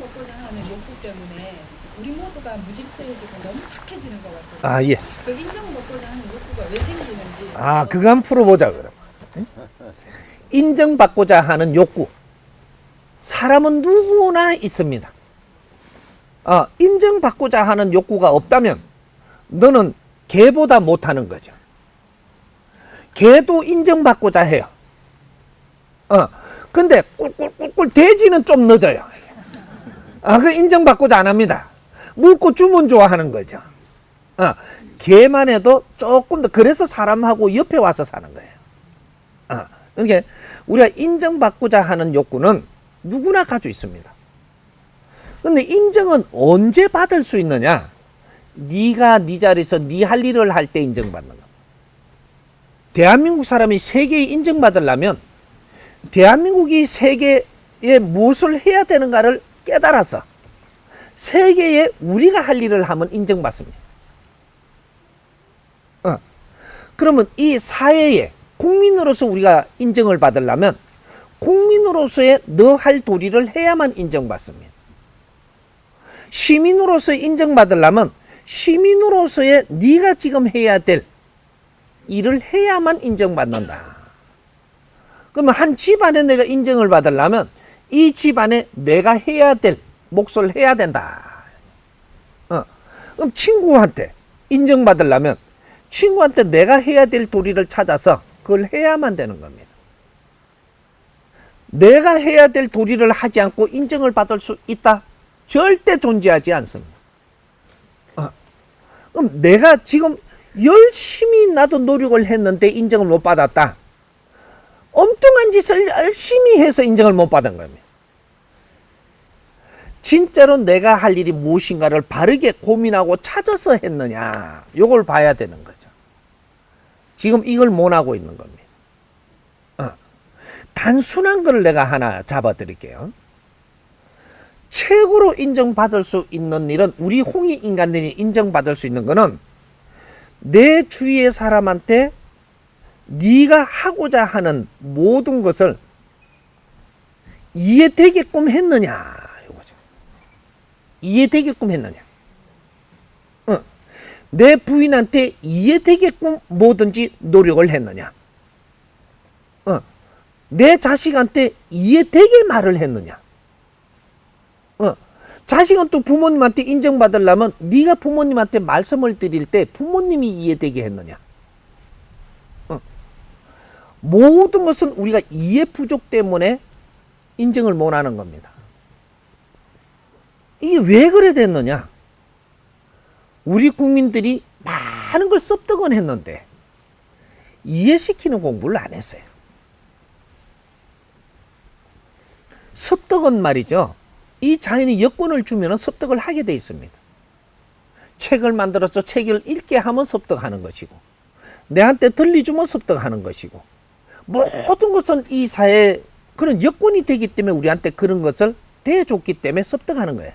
인정받고자 하는 욕구 때문에 우리 모두가 무질서해지고 너무 탁해지는 것 같아요. 아, 예. 그 인정받고자 하는 욕구가 왜 생기는지. 아, 그거 한번 풀어보자, 그럼. 인정받고자 하는 욕구. 사람은 누구나 있습니다. 인정받고자 하는 욕구가 없다면 너는 개보다 못하는 거죠. 개도 인정받고자 해요. 근데 꿀꿀꿀꿀 돼지는 좀 늦어요. 그 인정받고자 안 합니다. 물고 주면 좋아하는 거죠. 개만 해도 조금 더, 그래서 사람하고 옆에 와서 사는 거예요. 그러니까 우리가 인정받고자 하는 욕구는 누구나 가지고 있습니다. 근데 인정은 언제 받을 수 있느냐? 네가 네 자리에서 네 할 일을 할 때 인정받는 겁니다. 대한민국 사람이 세계에 인정받으려면 대한민국이 세계에 무엇을 해야 되는가를 깨달아서 세계에 우리가 할 일을 하면 인정받습니다. 그러면 이 사회에 국민으로서 우리가 인정을 받으려면 국민으로서의 너 할 도리를 해야만 인정받습니다. 시민으로서 인정받으려면 시민으로서의 네가 지금 해야 될 일을 해야만 인정받는다. 그러면 한 집안에 내가 인정을 받으려면 이 집안에 내가 해야 될 몫을 해야 된다. 그럼 친구한테 인정받으려면 친구한테 내가 해야 될 도리를 찾아서 그걸 해야만 되는 겁니다. 내가 해야 될 도리를 하지 않고 인정을 받을 수 있다? 절대 존재하지 않습니다. 그럼 내가 지금 열심히 나도 노력을 했는데 인정을 못 받았다. 엉뚱한 짓을 열심히 해서 인정을 못 받은 겁니다. 진짜로 내가 할 일이 무엇인가를 바르게 고민하고 찾아서 했느냐, 요걸 봐야 되는 거죠. 지금 이걸 못하고 있는 겁니다. 단순한 걸 내가 하나 잡아드릴게요. 최고로 인정받을 수 있는 일은, 우리 홍익 인간들이 인정받을 수 있는 거는 내 주위의 사람한테 네가 하고자 하는 모든 것을 이해되게끔 했느냐, 이거죠. 이해되게끔 했느냐. 내 부인한테 이해되게끔 뭐든지 노력을 했느냐. 내 자식한테 이해되게 말을 했느냐. 자식은 또 부모님한테 인정받으려면 네가 부모님한테 말씀을 드릴 때 부모님이 이해되게 했느냐. 모든 것은 우리가 이해 부족 때문에 인정을 못하는 겁니다. 이게 왜 그래 됐느냐? 우리 국민들이 많은 걸 습득은 했는데 이해시키는 공부를 안 했어요. 습득은 말이죠. 이 자연이 여건을 주면 습득을 하게 돼 있습니다. 책을 만들어서 책을 읽게 하면 습득하는 것이고, 내한테 들려주면 습득하는 것이고, 모든 것은 이 사회에 그런 여건이 되기 때문에 우리한테 그런 것을 대해줬기 때문에 습득하는 거예요.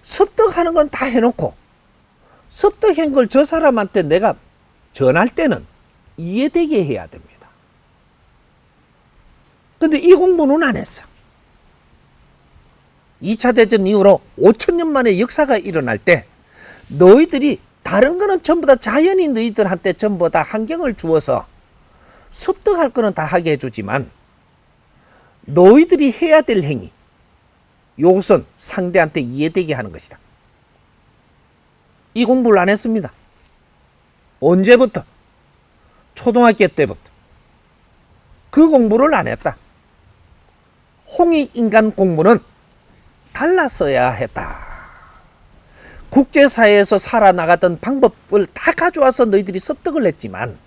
습득하는 건 다 해놓고 습득한 걸 저 사람한테 내가 전할 때는 이해되게 해야 됩니다. 근데 이 공부는 안 했어. 2차 대전 이후로 5,000년 만에 역사가 일어날 때 너희들이, 다른 거는 전부 다 자연이 너희들한테 전부 다 환경을 주어서 습득할 거는 다 하게 해주지만 너희들이 해야 될 행위, 이것은 상대한테 이해되게 하는 것이다. 이 공부를 안 했습니다. 언제부터? 초등학교 때부터. 그 공부를 안 했다. 홍익 인간 공부는 달랐어야 했다. 국제사회에서 살아나가던 방법을 다 가져와서 너희들이 습득을 했지만,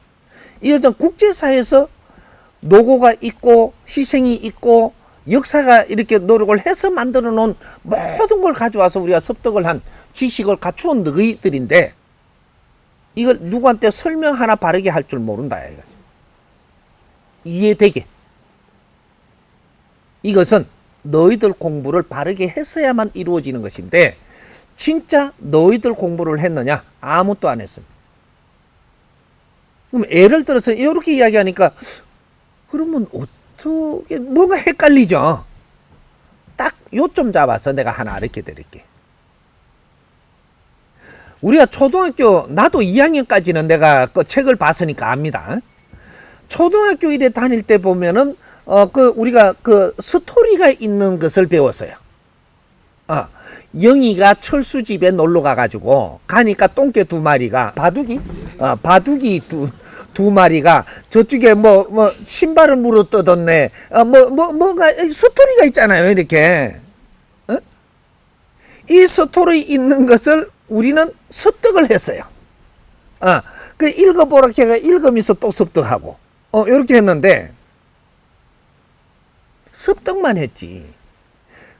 이어전 국제사회에서 노고가 있고 희생이 있고 역사가 이렇게 노력을 해서 만들어 놓은 모든 걸 가져와서 우리가 습득을 한 지식을 갖추은 너희들인데 이걸 누구한테 설명 하나 바르게 할 줄 모른다 이거죠. 이해되게. 이것은 너희들 공부를 바르게 했어야만 이루어지는 것인데, 진짜 너희들 공부를 했느냐? 아무것도 안 했습니다. 그럼 예를 들어서 이렇게 이야기하니까 그러면 어떻게, 뭔가 헷갈리죠. 딱 요점 잡아서 내가 하나 가르쳐 드릴게. 우리가 초등학교, 나도 2학년까지는 내가 그 책을 봤으니까 압니다. 초등학교 1에 다닐 때 보면은, 우리가 그 스토리가 있는 것을 배웠어요. 영희가 철수 집에 놀러 가가지고, 가니까 똥개 2마리가, 바둑이 두 마리가 저쪽에 신발을 물어 뜯었네. 뭔가 스토리가 있잖아요, 이렇게. 이 스토리 있는 것을 우리는 습득을 했어요. 그 읽어보라 걔가 읽으면서 또 습득하고, 이렇게 했는데, 습득만 했지.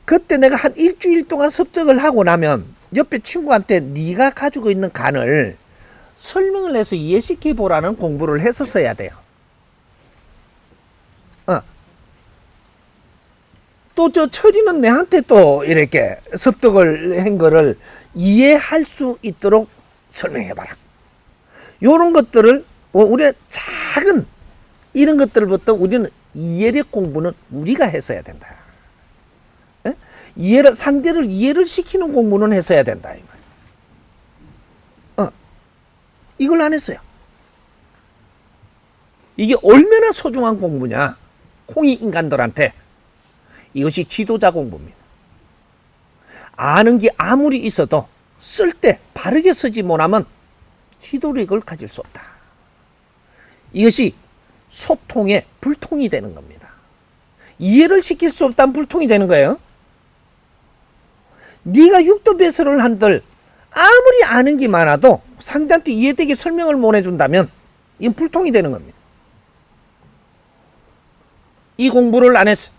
그때 내가 한 일주일 동안 습득을 하고 나면 옆에 친구한테 네가 가지고 있는 간을 설명을 해서 이해시켜 보라는 공부를 했었어야 돼요. 또 저 철이는 내한테 또 이렇게 습득을 한 거를 이해할 수 있도록 설명해 봐라. 요런 것들을 우리가 작은 이런 것들부터 우리는 이해력 공부는 우리가 했어야 된다. 상대를 이해를 시키는 공부는 했어야 된다. 이걸 안 했어요. 이게 얼마나 소중한 공부냐. 홍익 인간들한테. 이것이 지도자 공부입니다. 아는 게 아무리 있어도 쓸 때 바르게 쓰지 못하면 지도력을 가질 수 없다. 이것이 소통의 불통이 되는 겁니다. 이해를 시킬 수 없다면 불통이 되는 거예요. 네가 육도 배설을 한들 아무리 아는 게 많아도 상대한테 이해되게 설명을 못 해준다면 이건 불통이 되는 겁니다. 이 공부를 안 했어.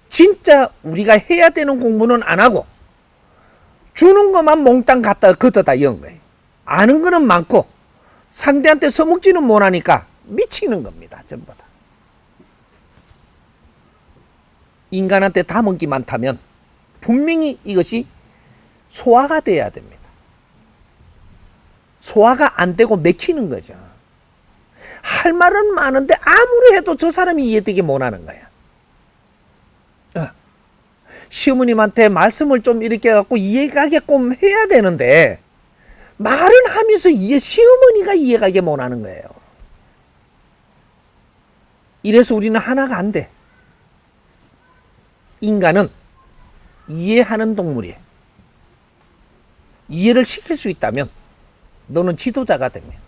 진짜 우리가 해야 되는 공부는 안 하고 주는 것만 몽땅 갖다 걷어다 이런 거예요. 아는 거는 많고 상대한테 써먹지는 못하니까 미치는 겁니다. 전부 다. 인간한테 담은 게 많다면 분명히 이것이 소화가 돼야 됩니다. 소화가 안 되고 맥히는 거죠. 할 말은 많은데 아무리 해도 저 사람이 이해되게 못하는 거야. 시어머님한테 말씀을 좀 이렇게 갖고 이해가게끔 해야 되는데 말은 하면서 시어머니가 이해가게 못하는 거예요. 이래서 우리는 하나가 안 돼. 인간은 이해하는 동물이에요. 이해를 시킬 수 있다면 너는 지도자가 됩니다.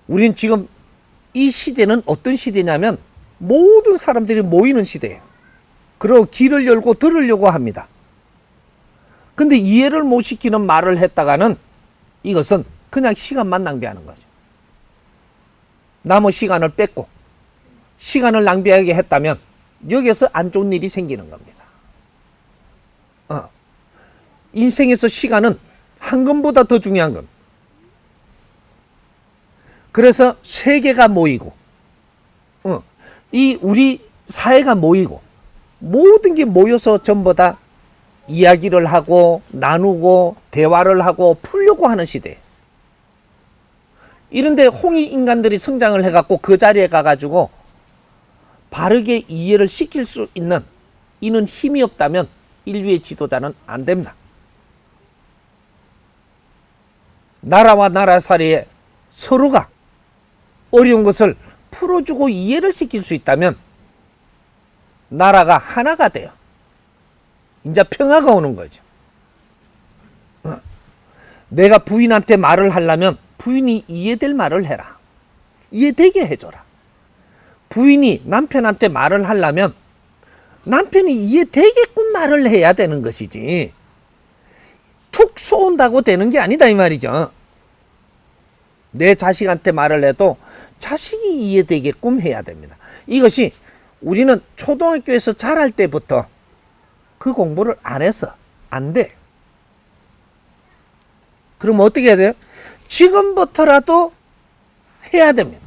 우리는 지금 이 시대는 어떤 시대냐면 모든 사람들이 모이는 시대예요. 그리고 길을 열고 들으려고 합니다. 근데 이해를 못 시키는 말을 했다가는 이것은 그냥 시간만 낭비하는 거죠. 남의 시간을 뺏고 시간을 낭비하게 했다면 여기에서 안 좋은 일이 생기는 겁니다. 인생에서 시간은 황금보다 더 중요한 건. 그래서 세계가 모이고 이 우리 사회가 모이고 모든 게 모여서 전부 다 이야기를 하고 나누고 대화를 하고 풀려고 하는 시대. 이런데 홍익 인간들이 성장을 해갖고 그 자리에 가가지고 바르게 이해를 시킬 수 있는 이는 힘이 없다면 인류의 지도자는 안 됩니다. 나라와 나라 사이에 서로가 어려운 것을 풀어주고 이해를 시킬 수 있다면 나라가 하나가 돼요. 이제 평화가 오는 거죠. 내가 부인한테 말을 하려면 부인이 이해될 말을 해라. 이해되게 해줘라. 부인이 남편한테 말을 하려면 남편이 이해되게끔 말을 해야 되는 것이지 툭 쏘온다고 되는 게 아니다 이 말이죠. 내 자식한테 말을 해도 자식이 이해되게끔 해야 됩니다. 이것이 우리는 초등학교에서 자랄 때부터 그 공부를 안 해서 안 돼. 그럼 어떻게 해야 돼요? 지금부터라도 해야 됩니다.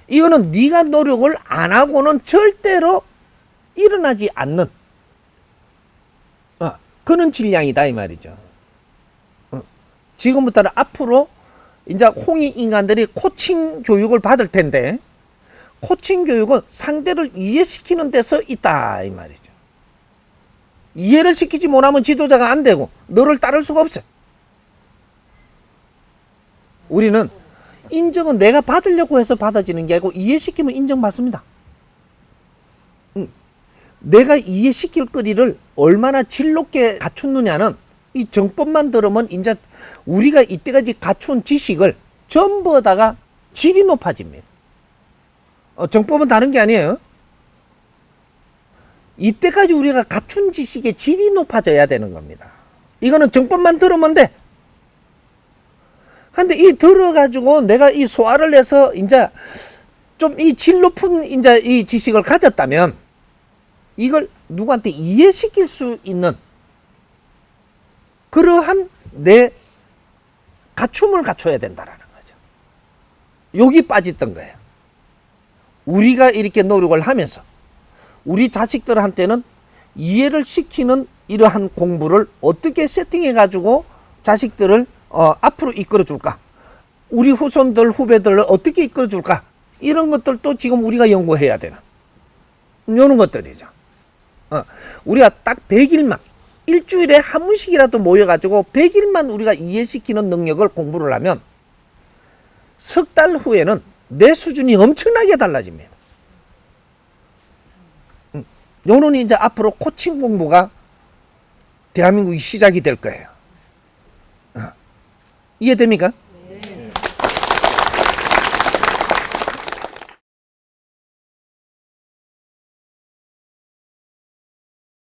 이거는 네가 노력을 안 하고는 절대로 일어나지 않는 그런 질량이다 이 말이죠. 지금부터는 앞으로 이제 홍익 인간들이 코칭 교육을 받을 텐데 코칭 교육은 상대를 이해시키는 데서 있다 이 말이죠. 이해를 시키지 못하면 지도자가 안 되고 너를 따를 수가 없어요. 우리는 인정은 내가 받으려고 해서 받아지는 게 아니고 이해시키면 인정받습니다. 내가 이해시킬 거리를 얼마나 질 높게 갖추느냐는 이 정법만 들으면 이제 우리가 이때까지 갖춘 지식을 전부다가 질이 높아집니다. 정법은 다른 게 아니에요. 이때까지 우리가 갖춘 지식의 질이 높아져야 되는 겁니다. 이거는 정법만 들으면 돼. 근데 이 들어가지고 내가 이 소화를 해서 이제 좀 이 질 높은 이제 이 지식을 가졌다면 이걸 누구한테 이해시킬 수 있는 그러한 내 갖춤을 갖춰야 된다라는 거죠. 여기 빠졌던 거예요. 우리가 이렇게 노력을 하면서 우리 자식들한테는 이해를 시키는 이러한 공부를 어떻게 세팅해 가지고 자식들을 앞으로 이끌어 줄까? 우리 후손들 후배들을 어떻게 이끌어 줄까? 이런 것들도 지금 우리가 연구해야 되는 이런 것들이죠. 우리가 딱 100일만 일주일에 한 번씩이라도 모여가지고 100일만 우리가 이해시키는 능력을 공부를 하면 석 달 후에는 내 수준이 엄청나게 달라집니다. 요는 이제 앞으로 코칭 공부가 대한민국이 시작이 될 거예요. 이해됩니까?